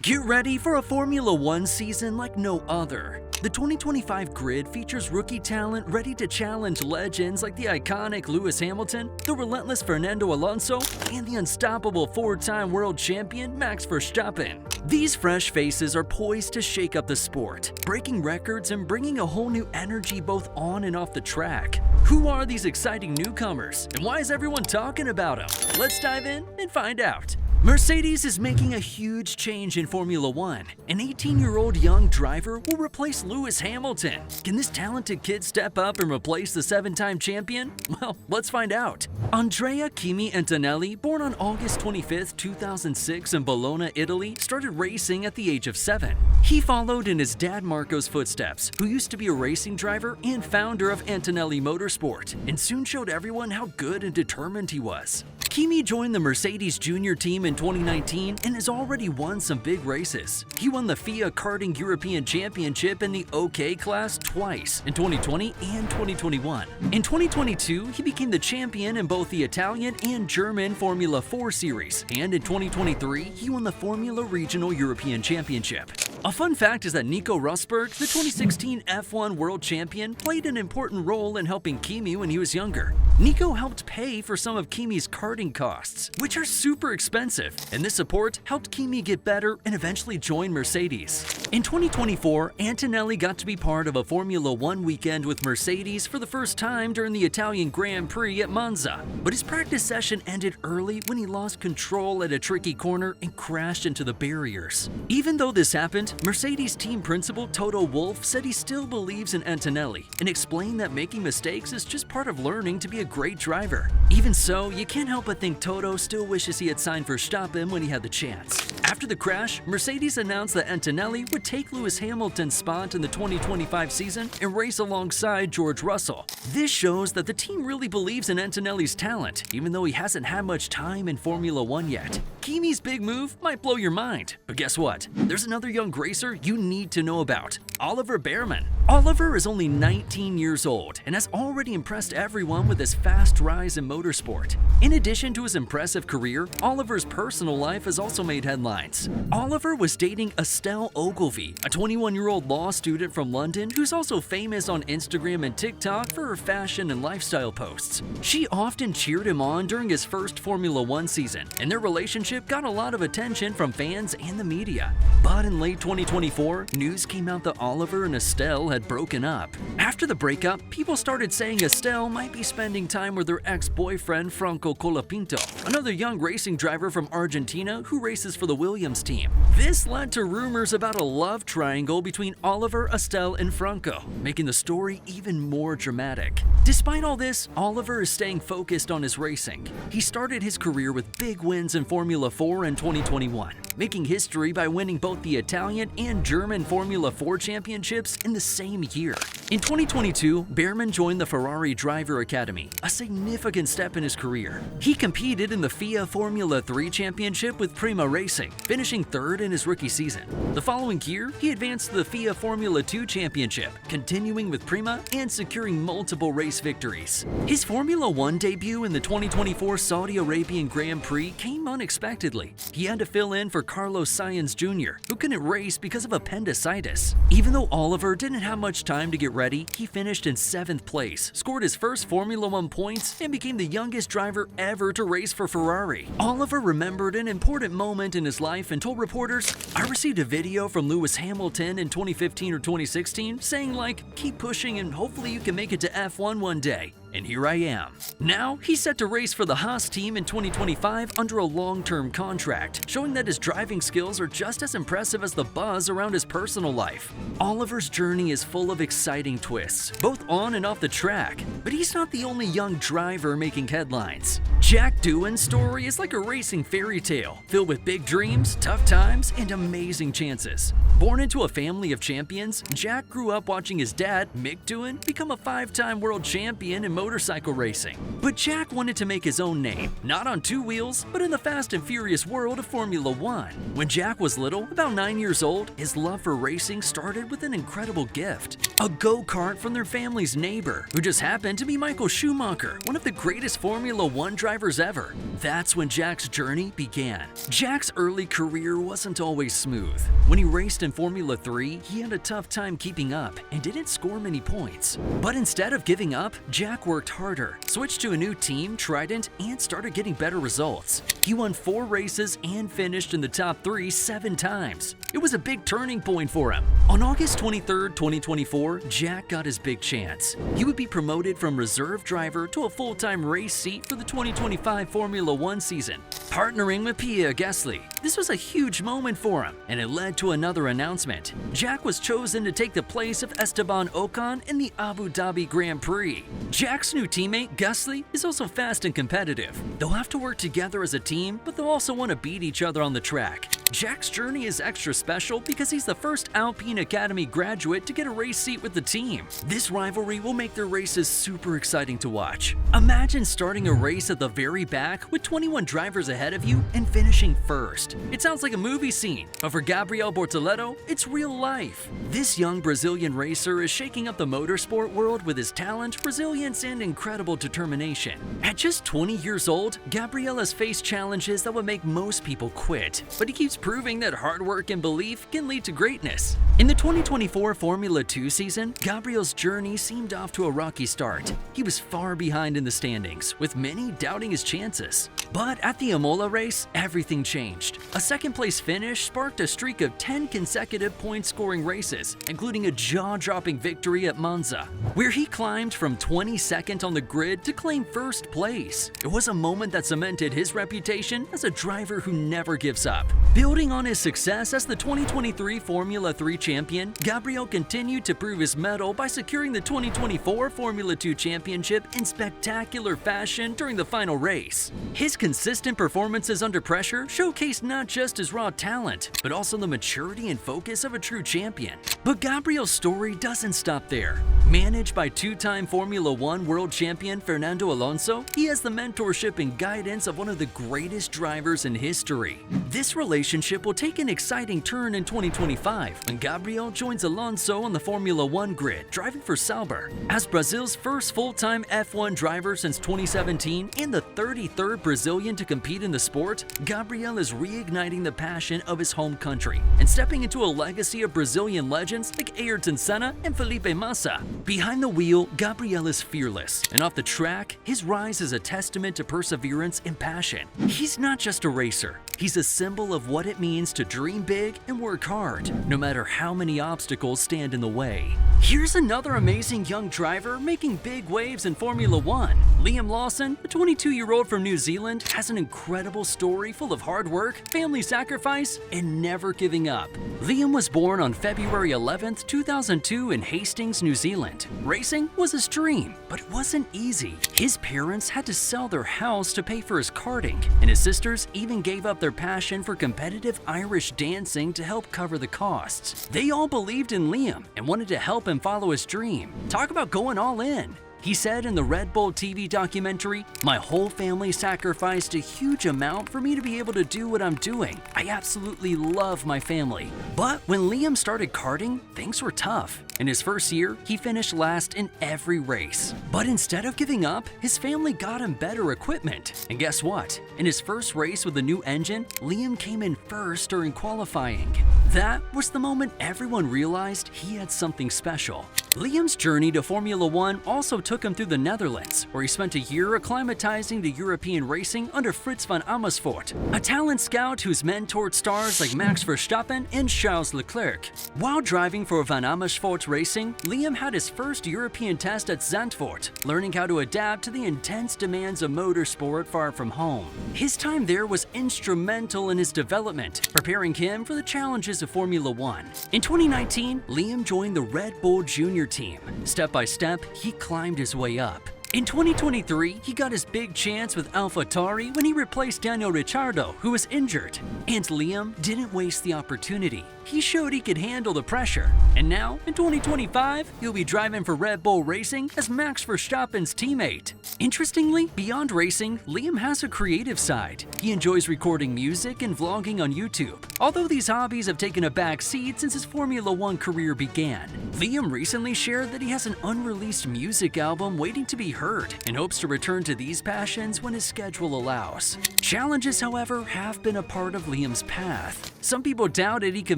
Get ready for a Formula One season like no other. The 2025 grid features rookie talent ready to challenge legends like the iconic Lewis Hamilton, the relentless Fernando Alonso, and the unstoppable four-time world champion Max Verstappen. These fresh faces are poised to shake up the sport, breaking records and bringing a whole new energy both on and off the track. Who are these exciting newcomers, and why is everyone talking about them? Let's dive in and find out. Mercedes is making a huge change in Formula One. An 18-year-old young driver will replace Lewis Hamilton. Can this talented kid step up and replace the 7-time champion? Well, let's find out. Andrea Kimi Antonelli, born on August 25, 2006 in Bologna, Italy, started racing at the age of 7. He followed in his dad Marco's footsteps, who used to be a racing driver and founder of Antonelli Motorsport, and soon showed everyone how good and determined he was. Kimi joined the Mercedes junior team in 2019 and has already won some big races. He won the FIA Karting European Championship in the OK class twice, in 2020 and 2021. In 2022, he became the champion in both the Italian and German Formula 4 series, and in 2023, he won the Formula Regional European Championship. A fun fact is that Nico Rosberg, the 2016 F1 world champion, played an important role in helping Kimi when he was younger. Nico helped pay for some of Kimi's karting costs, which are super expensive, and this support helped Kimi get better and eventually join Mercedes. In 2024, Antonelli got to be part of a Formula One weekend with Mercedes for the first time during the Italian Grand Prix at Monza, but his practice session ended early when he lost control at a tricky corner and crashed into the barriers. Even though this happened, Mercedes team principal Toto Wolff said he still believes in Antonelli and explained that making mistakes is just part of learning to be a great driver. Even so, you can't help but think Toto still wishes he had signed Verstappen when he had the chance. After the crash, Mercedes announced that Antonelli would take Lewis Hamilton's spot in the 2025 season and race alongside George Russell. This shows that the team really believes in Antonelli's talent, even though he hasn't had much time in Formula One yet. Kimi's big move might blow your mind, but guess what? There's another young racer you need to know about: Oliver Bearman. Oliver is only 19 years old and has already impressed everyone with his fast rise in motorsport. In addition to his impressive career, Oliver's personal life has also made headlines. Oliver was dating Estelle Ogilvie, a 21-year-old law student from London who's also famous on Instagram and TikTok for her fashion and lifestyle posts. She often cheered him on during his first Formula One season, and their relationship got a lot of attention from fans and the media. But in late 2024, news came out that Oliver and Estelle had broken up. After the breakup, people started saying Estelle might be spending time with her ex-boyfriend Franco Colapinto, another young racing driver from Argentina who races for the Williams team. This led to rumors about a love triangle between Oliver, Estelle, and Franco, making the story even more dramatic. Despite all this, Oliver is staying focused on his racing. He started his career with big wins in Formula 4 in 2021, making history by winning both the Italian and German Formula 4 championships in the same year. In 2022, Bearman joined the Ferrari Driver Academy, a significant step in his career. He competed in the FIA Formula 3 Championship with Prima Racing, finishing third in his rookie season. The following year, he advanced to the FIA Formula 2 Championship, continuing with Prima and securing multiple race victories. His Formula 1 debut in the 2024 Saudi Arabian Grand Prix came unexpectedly. He had to fill in for Carlos Sainz Jr., who couldn't race because of appendicitis. Even though Oliver didn't have much time to get ready, he finished in 7th place, scored his first Formula 1 points, and became the youngest driver ever to race for Ferrari. Oliver remembered an important moment in his life and told reporters, "I received a video from Lewis Hamilton in 2015 or 2016 saying like, keep pushing and hopefully you can make it to F1 one day. And here I am." Now, he's set to race for the Haas team in 2025 under a long-term contract, showing that his driving skills are just as impressive as the buzz around his personal life. Oliver's journey is full of exciting twists, both on and off the track, but he's not the only young driver making headlines. Jack Doohan's story is like a racing fairy tale, filled with big dreams, tough times, and amazing chances. Born into a family of champions, Jack grew up watching his dad, Mick Doohan, become a 5-time world champion in motorcycle racing. But Jack wanted to make his own name, not on two wheels, but in the fast and furious world of Formula One. When Jack was little, about 9 years old, his love for racing started with an incredible gift: a go-kart from their family's neighbor, who just happened to be Michael Schumacher, one of the greatest Formula One drivers ever. That's when Jack's journey began. Jack's early career wasn't always smooth. When he raced in Formula 3, he had a tough time keeping up and didn't score many points. But instead of giving up, Jack worked harder, switched to a new team, Trident, and started getting better results. He won 4 races and finished in the top 3 7 times. It was a big turning point for him. On August 23, 2024, Jack got his big chance. He would be promoted from reserve driver to a full-time race seat for the 2025 Formula One season, partnering with Pierre Gasly. This was a huge moment for him, and it led to another announcement. Jack was chosen to take the place of Esteban Ocon in the Abu Dhabi Grand Prix. Jack's new teammate, Gasly, is also fast and competitive. They'll have to work together as a team, but they'll also want to beat each other on the track. Jack's journey is extra special because he's the first Alpine Academy graduate to get a race seat with the team. This rivalry will make their races super exciting to watch. Imagine starting a race at the very back with 21 drivers ahead of you and finishing first. It sounds like a movie scene, but for Gabriel Bortoleto, it's real life. This young Brazilian racer is shaking up the motorsport world with his talent, resilience, and incredible determination. At just 20 years old, Gabriel has faced challenges that would make most people quit, but he keeps proving that hard work and belief can lead to greatness. In the 2024 Formula 2 season, Gabriel's journey seemed off to a rocky start. He was far behind in the standings, with many doubting his chances. But at the Imola race, everything changed. A second-place finish sparked a streak of 10 consecutive point-scoring races, including a jaw-dropping victory at Monza, where he climbed from 22nd on the grid to claim first place. It was a moment that cemented his reputation as a driver who never gives up. Building on his success as the 2023 Formula 3 champion, Gabriel continued to prove his mettle by securing the 2024 Formula 2 championship in spectacular fashion during the final race. His consistent performances under pressure showcased not just his raw talent, but also the maturity and focus of a true champion. But Gabriel's story doesn't stop there. Managed by two-time Formula One world champion Fernando Alonso, he has the mentorship and guidance of one of the greatest drivers in history. This relationship will take an exciting turn in 2025 when Gabriel joins Alonso on the Formula One grid, driving for Sauber. As Brazil's first full-time F1 driver since 2017 and the 33rd Brazilian to compete in the sport, Gabriel is reigniting the passion of his home country and stepping into a legacy of Brazilian legends like Ayrton Senna and Felipe Massa. Behind the wheel, Gabriel is fearless, and off the track, his rise is a testament to perseverance and passion. He's not just a racer. He's a symbol of what it means to dream big and work hard, no matter how many obstacles stand in the way. Here's another amazing young driver making big waves in Formula One. Liam Lawson, a 22-year-old from New Zealand, has an incredible story full of hard work, family sacrifice, and never giving up. Liam was born on February 11, 2002 in Hastings, New Zealand. Racing was his dream, but it wasn't easy. His parents had to sell their house to pay for his karting, and his sisters even gave up their passion for competitive Irish dancing to help cover the costs. They all believed in Liam and wanted to help him follow his dream. Talk about going all in. He said in the Red Bull TV documentary, "My whole family sacrificed a huge amount for me to be able to do what I'm doing. I absolutely love my family." But when Liam started karting, things were tough. In his first year, he finished last in every race. But instead of giving up, his family got him better equipment. And guess what? In his first race with a new engine, Liam came in first during qualifying. That was the moment everyone realized he had something special. Liam's journey to Formula One also took him through the Netherlands, where he spent a year acclimatizing to European racing under Frits van Amersfoort, a talent scout who's mentored stars like Max Verstappen and Charles Leclerc. While driving for Van Amersfoort Racing, Liam had his first European test at Zandvoort, learning how to adapt to the intense demands of motorsport far from home. His time there was instrumental in his development, preparing him for the challenges of Formula One. In 2019, Liam joined the Red Bull Junior team. Step by step, he climbed his way up. In 2023, he got his big chance with AlphaTauri when he replaced Daniel Ricciardo, who was injured. And Liam didn't waste the opportunity. He showed he could handle the pressure. And now, in 2025, he'll be driving for Red Bull Racing as Max Verstappen's teammate. Interestingly, beyond racing, Liam has a creative side. He enjoys recording music and vlogging on YouTube. Although these hobbies have taken a back seat since his Formula One career began, Liam recently shared that he has an unreleased music album waiting to be heard and hopes to return to these passions when his schedule allows. Challenges, however, have been a part of Liam's path. Some people doubted he could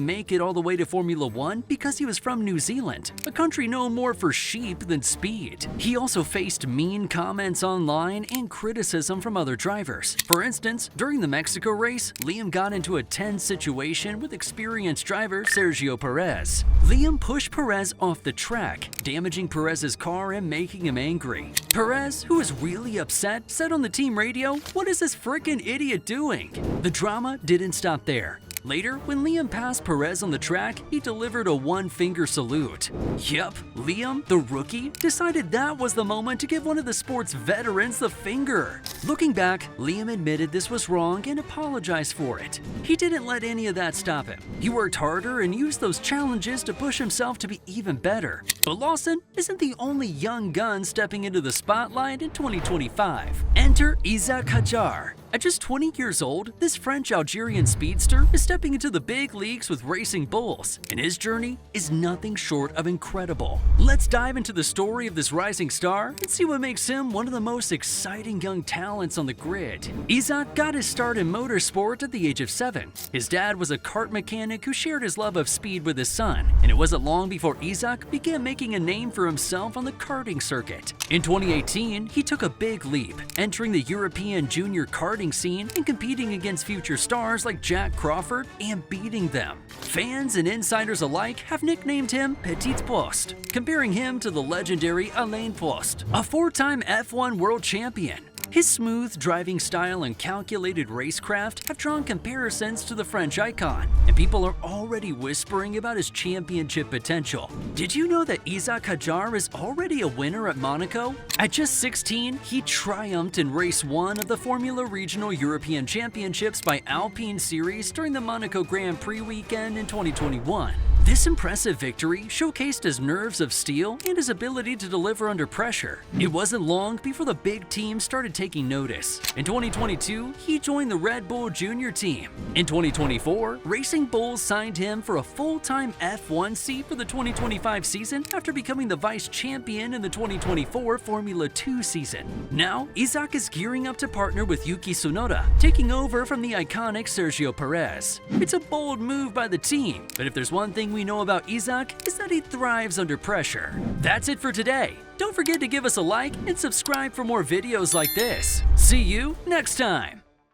make it all the way to Formula One because he was from New Zealand, a country known more for sheep than speed. He also faced mean comments online and criticism from other drivers. For instance, during the Mexico race, Liam got into a tense situation with experienced driver Sergio Perez. Liam pushed Perez off the track, damaging Perez's car and making him angry. Perez, who was really upset, said on the team radio, "What is this frickin' idiot doing?" The drama didn't stop there. Later, when Liam passed Perez on the track, he delivered a one-finger salute. Yup, Liam, the rookie, decided that was the moment to give one of the sport's veterans the finger. Looking back, Liam admitted this was wrong and apologized for it. He didn't let any of that stop him. He worked harder and used those challenges to push himself to be even better. But Lawson isn't the only young gun stepping into the spotlight in 2025. Enter Isaac Hadjar. At just 20 years old, this French-Algerian speedster is stepping into the big leagues with Racing Bulls, and his journey is nothing short of incredible. Let's dive into the story of this rising star and see what makes him one of the most exciting young talents on the grid. Isaac got his start in motorsport at the age of 7. His dad was a kart mechanic who shared his love of speed with his son, and it wasn't long before Isaac began making a name for himself on the karting circuit. In 2018, he took a big leap, entering the European junior karting scene and competing against future stars like Jack Crawford and beating them. Fans and insiders alike have nicknamed him Petit Post, comparing him to the legendary Alain Prost, a 4-time F1 world champion. His smooth driving style and calculated racecraft have drawn comparisons to the French icon, and people are already whispering about his championship potential. Did you know that Isaac Hadjar is already a winner at Monaco? At just 16, he triumphed in Race 1 of the Formula Regional European Championships by Alpine Series during the Monaco Grand Prix weekend in 2021. This impressive victory showcased his nerves of steel and his ability to deliver under pressure. It wasn't long before the big team started taking notice. In 2022, he joined the Red Bull Junior team. In 2024, Racing Bulls signed him for a full-time F1 seat for the 2025 season after becoming the vice champion in the 2024 Formula 2 season. Now, Isaac is gearing up to partner with Yuki Tsunoda, taking over from the iconic Sergio Perez. It's a bold move by the team, but if there's one thing we know about Isaac, is that he thrives under pressure. That's it for today. Don't forget to give us a like and subscribe for more videos like this. See you next time!